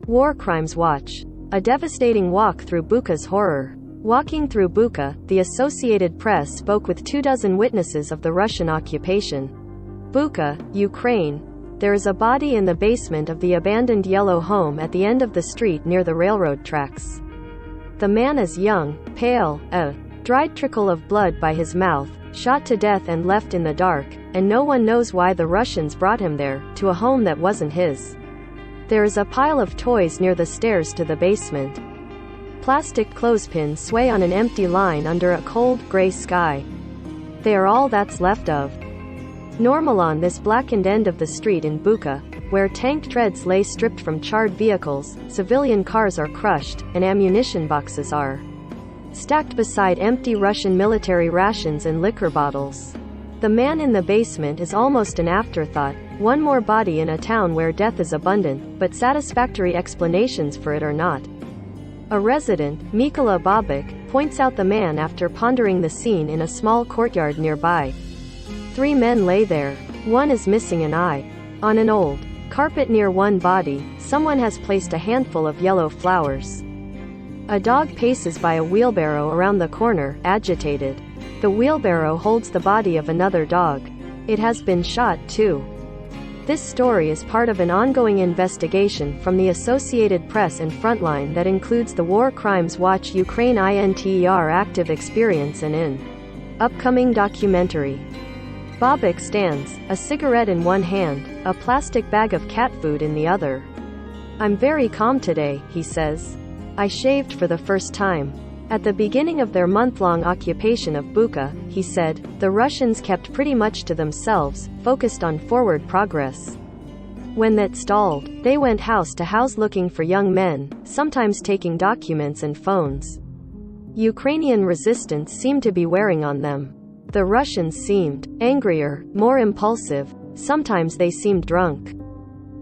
War Crimes Watch. A devastating walk through Bucha's horror. Walking through Bucha, the Associated Press spoke with 24 witnesses of the Russian occupation. Bucha, Ukraine. There is a body in the basement of the abandoned yellow home at the end of the street near the railroad tracks. The man is young, pale, a dried trickle of blood by his mouth, shot to death and left in the dark, and no one knows why the Russians brought him there, to a home that wasn't his. There is a pile of toys near the stairs to the basement. Plastic clothespins sway on an empty line under a cold, gray sky. They are all that's left of normal on this blackened end of the street in Bucha, where tank treads lay stripped from charred vehicles, civilian cars are crushed, and ammunition boxes are stacked beside empty Russian military rations and liquor bottles. The man in the basement is almost an afterthought, one more body in a town where death is abundant, but satisfactory explanations for it are not. A resident, Mykola Bobik, points out the man after pondering the scene in a small courtyard nearby. 3 men lay there. One is missing an eye. On an old carpet near one body, someone has placed a handful of yellow flowers. A dog paces by a wheelbarrow around the corner, agitated. The wheelbarrow holds the body of another dog. It has been shot, too. This story is part of an ongoing investigation from the Associated Press and Frontline that includes the War Crimes Watch Ukraine INTER active experience and an upcoming documentary. Bobik stands, a cigarette in one hand, a plastic bag of cat food in the other. "I'm very calm today," he says. "I shaved for the first time." At the beginning of their month-long occupation of Bucha, he said, the Russians kept pretty much to themselves, focused on forward progress. When that stalled, they went house to house looking for young men, sometimes taking documents and phones. Ukrainian resistance seemed to be wearing on them. The Russians seemed angrier, more impulsive, sometimes they seemed drunk.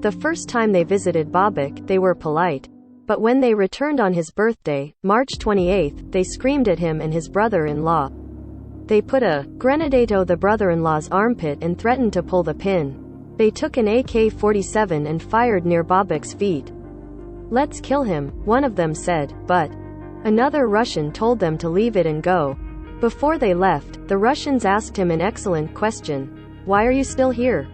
The first time they visited Bobik, they were polite. But when they returned on his birthday, March 28, they screamed at him and his brother-in-law. They put a grenade to the brother-in-law's armpit and threatened to pull the pin. They took an AK-47 and fired near Bobik's feet. "Let's kill him," one of them said, but another Russian told them to leave it and go. Before they left, the Russians asked him an excellent question. "Why are you still here?"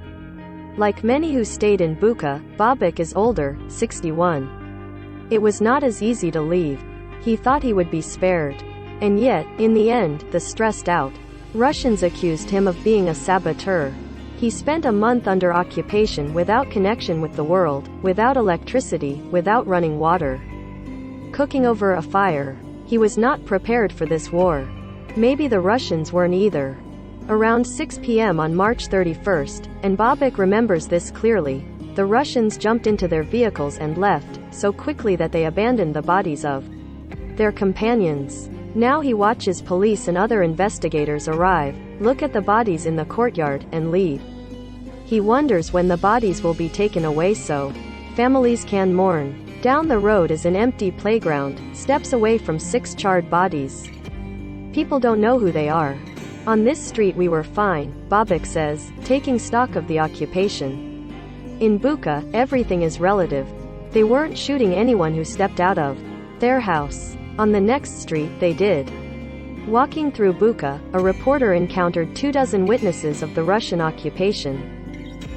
Like many who stayed in Bucha, Bobik is older, 61. It was not as easy to leave. He thought he would be spared. And yet, in the end, the stressed out Russians accused him of being a saboteur. He spent a month under occupation without connection with the world, without electricity, without running water. Cooking over a fire. He was not prepared for this war. Maybe the Russians weren't either. Around 6 p.m. on March 31, and Bobik remembers this clearly, the Russians jumped into their vehicles and left, so quickly that they abandoned the bodies of their companions. Now he watches police and other investigators arrive, look at the bodies in the courtyard, and leave. He wonders when the bodies will be taken away so families can mourn. Down the road is an empty playground, steps away from 6 charred bodies. People don't know who they are. "On this street we were fine," Bobik says, taking stock of the occupation. In Bucha, everything is relative. They weren't shooting anyone who stepped out of their house. On the next street, they did. Walking through Bucha, a reporter encountered 24 witnesses of the Russian occupation.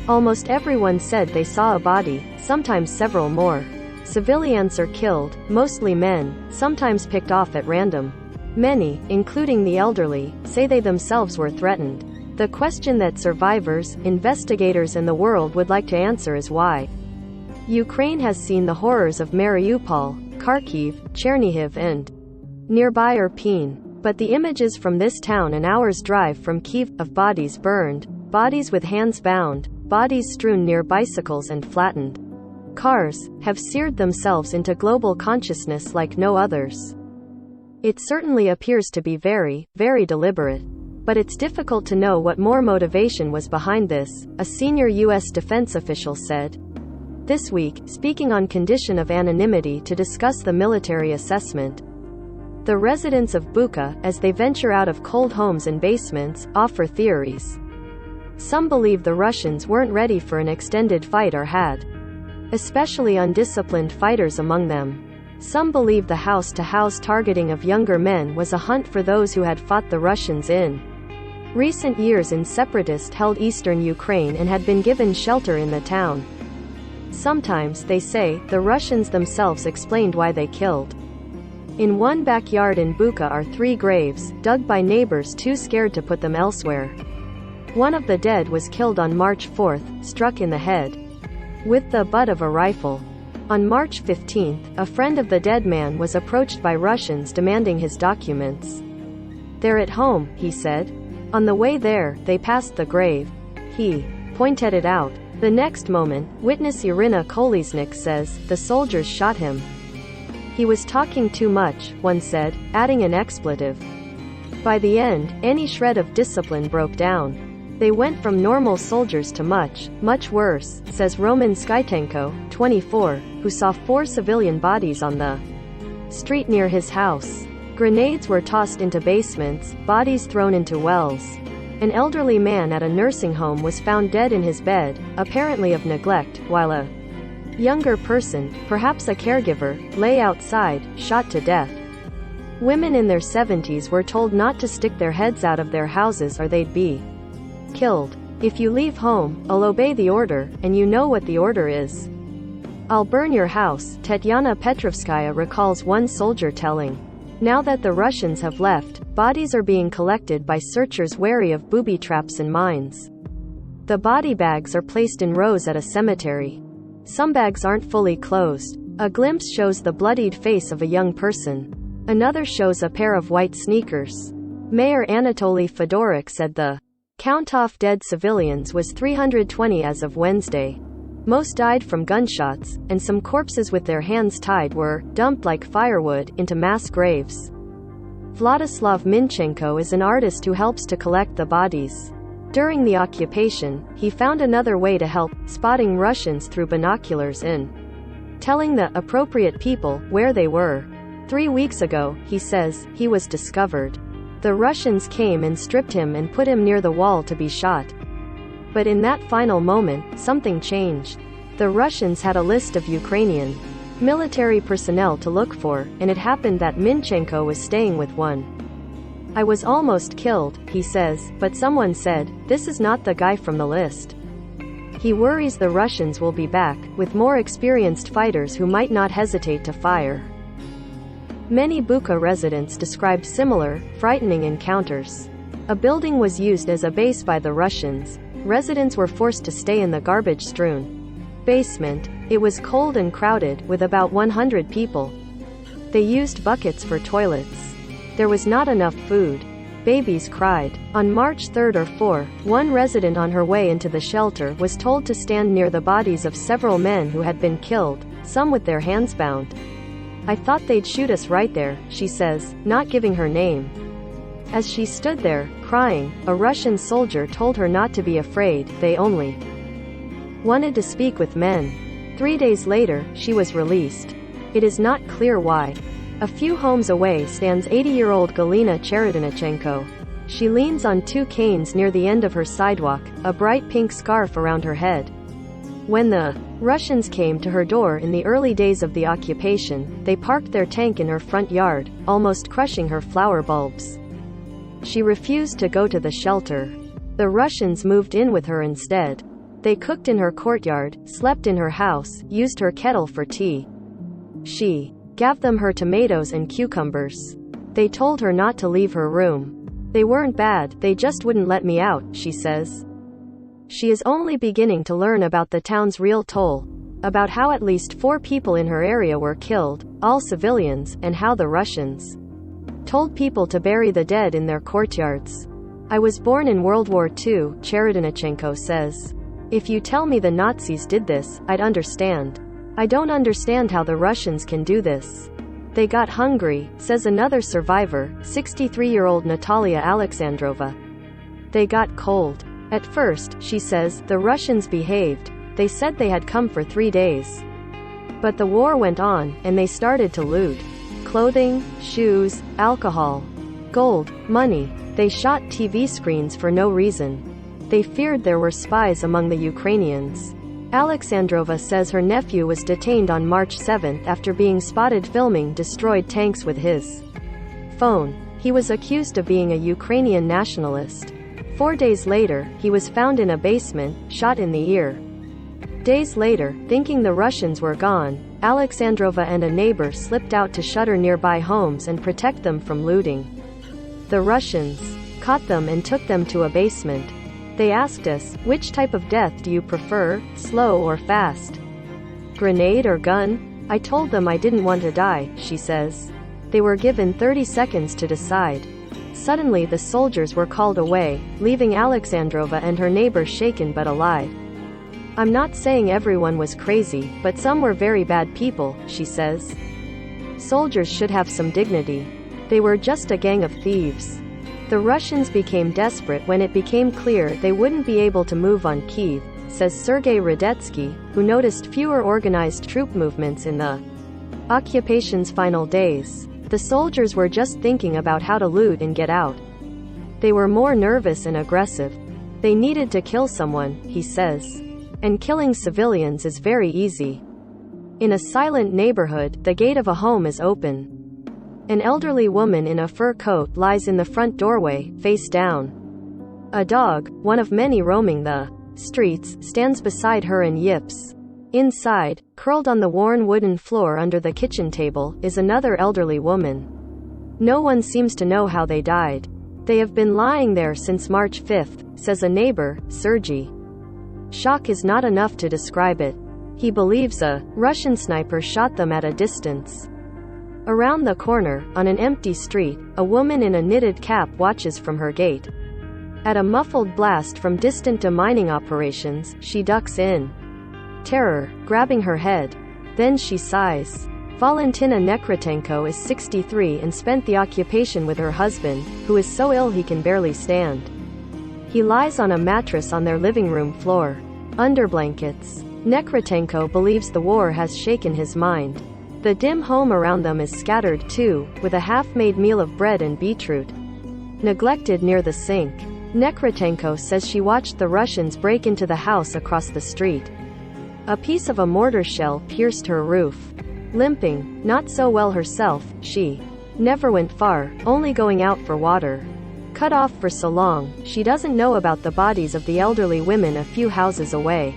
Almost everyone said they saw a body, sometimes several more. Civilians are killed, mostly men, sometimes picked off at random. Many, including the elderly, say they themselves were threatened. The question that survivors, investigators and the world would like to answer is why. Ukraine has seen the horrors of Mariupol, Kharkiv, Chernihiv and nearby Irpin. But the images from this town an hour's drive from Kyiv, of bodies burned, bodies with hands bound, bodies strewn near bicycles and flattened cars, have seared themselves into global consciousness like no others. It certainly appears to be very, very deliberate. But it's difficult to know what more motivation was behind this, a senior U.S. defense official said. This week, speaking on condition of anonymity to discuss the military assessment. The residents of Bucha, as they venture out of cold homes and basements, offer theories. Some believe the Russians weren't ready for an extended fight or had especially undisciplined fighters among them. Some believe the house-to-house targeting of younger men was a hunt for those who had fought the Russians in recent years in separatist-held eastern Ukraine and had been given shelter in the town. Sometimes, they say, the Russians themselves explained why they killed. In one backyard in Bucha are 3 graves, dug by neighbors too scared to put them elsewhere. One of the dead was killed on March 4, struck in the head with the butt of a rifle. On March 15, a friend of the dead man was approached by Russians demanding his documents. "They're at home," he said. On the way there, they passed the grave. He pointed it out. The next moment, witness Irina Kolesnik says, the soldiers shot him. He was talking too much, one said, adding an expletive. By the end, any shred of discipline broke down. They went from normal soldiers to much, much worse, says Roman Skytenko, 24, who saw 4 civilian bodies on the street near his house. Grenades were tossed into basements, bodies thrown into wells. An elderly man at a nursing home was found dead in his bed, apparently of neglect, while a younger person, perhaps a caregiver, lay outside, shot to death. Women in their 70s were told not to stick their heads out of their houses or they'd be killed. "If you leave home, I'll obey the order, and you know what the order is. I'll burn your house," Tetyana Petrovskaya recalls one soldier telling. Now that the Russians have left, bodies are being collected by searchers wary of booby traps and mines. The body bags are placed in rows at a cemetery. Some bags aren't fully closed. A glimpse shows the bloodied face of a young person. Another shows a pair of white sneakers. Mayor Anatoly Fedorik said the count of dead civilians was 320 as of Wednesday. Most died from gunshots, and some corpses with their hands tied were dumped like firewood into mass graves. Vladislav Minchenko is an artist who helps to collect the bodies. During the occupation, he found another way to help, spotting Russians through binoculars and telling the appropriate people where they were. 3 weeks ago, he says, he was discovered. The Russians came and stripped him and put him near the wall to be shot. But in that final moment, something changed. The Russians had a list of Ukrainian military personnel to look for, and it happened that Minchenko was staying with one. "I was almost killed," he says, but someone said, "This is not the guy from the list." He worries the Russians will be back, with more experienced fighters who might not hesitate to fire. Many Bucha residents described similar, frightening encounters. A building was used as a base by the Russians. Residents were forced to stay in the garbage-strewn basement. It was cold and crowded, with about 100 people. They used buckets for toilets. There was not enough food. Babies cried. On March 3 or 4, one resident on her way into the shelter was told to stand near the bodies of several men who had been killed, some with their hands bound. "I thought they'd shoot us right there," she says, not giving her name. As she stood there, crying, a Russian soldier told her not to be afraid, they only wanted to speak with men. 3 days later, she was released. It is not clear why. A few homes away stands 80-year-old Galina Cheretinachenko. She leans on 2 canes near the end of her sidewalk, a bright pink scarf around her head. When the Russians came to her door in the early days of the occupation, they parked their tank in her front yard, almost crushing her flower bulbs. She refused to go to the shelter. The Russians moved in with her instead. They cooked in her courtyard, slept in her house, used her kettle for tea. She gave them her tomatoes and cucumbers. They told her not to leave her room. "They weren't bad, they just wouldn't let me out," she says. She is only beginning to learn about the town's real toll, about how at least 4 people in her area were killed, all civilians, and how the Russians told people to bury the dead in their courtyards. "I was born in World War II, Cheretinachenko says. If you tell me the Nazis did this, I'd understand. I don't understand how the Russians can do this. They got hungry," says another survivor, 63-year-old Natalia Alexandrova. "They got cold. At first," she says, "the Russians behaved. They said they had come for 3 days. But the war went on, and they started to loot clothing, shoes, alcohol, gold, money. They shot TV screens for no reason. They feared there were spies among the Ukrainians. Alexandrova says her nephew was detained on March 7 after being spotted filming destroyed tanks with his phone. He was accused of being a Ukrainian nationalist. 4 days later, he was found in a basement, shot in the ear. Days later, thinking the Russians were gone, Alexandrova and a neighbor slipped out to shutter nearby homes and protect them from looting. The Russians caught them and took them to a basement. They asked us, "Which type of death do you prefer, slow or fast? Grenade or gun?" I told them I didn't want to die, she says. They were given 30 seconds to decide. Suddenly the soldiers were called away, leaving Alexandrova and her neighbor shaken but alive. "I'm not saying everyone was crazy, but some were very bad people," she says. Soldiers should have some dignity. They were just a gang of thieves. The Russians became desperate when it became clear they wouldn't be able to move on Kyiv, says Sergei Radetzky, who noticed fewer organized troop movements in the occupation's final days. The soldiers were just thinking about how to loot and get out. They were more nervous and aggressive. They needed to kill someone, he says. And killing civilians is very easy. In a silent neighborhood, the gate of a home is open. An elderly woman in a fur coat lies in the front doorway, face down. A dog, one of many roaming the streets, stands beside her and yips. Inside, curled on the worn wooden floor under the kitchen table, is another elderly woman. No one seems to know how they died. They have been lying there since March 5, says a neighbor, Sergei. Shock is not enough to describe it. He believes a Russian sniper shot them at a distance. Around the corner, on an empty street, a woman in a knitted cap watches from her gate. At a muffled blast from distant demining operations, she ducks in terror, grabbing her head. Then she sighs. Valentina Nekrytenko is 63 and spent the occupation with her husband, who is so ill he can barely stand. He lies on a mattress on their living room floor. Under blankets. Nekrytenko believes the war has shaken his mind. The dim home around them is scattered too, with a half-made meal of bread and beetroot neglected near the sink. Nekrytenko says she watched the Russians break into the house across the street. A piece of a mortar shell pierced her roof. Limping, not so well herself, she never went far, only going out for water. Cut off for so long, she doesn't know about the bodies of the elderly women a few houses away.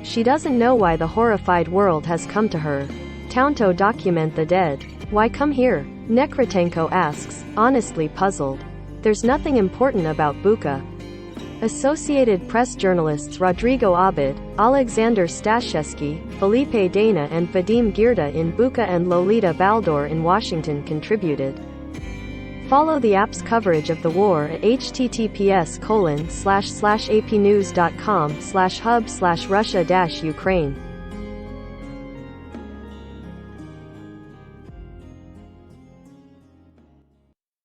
She doesn't know why the horrified world has come to her. Townto document the dead. Why come here? Nekrytenko asks, honestly puzzled. There's nothing important about Bucha. Associated Press journalists Rodrigo Abad, Alexander Stashevsky, Felipe Dana and Vadim Girda in Bucha and Lolita Baldor in Washington contributed. Follow the app's coverage of the war at https://apnews.com/hub/Russia-Ukraine.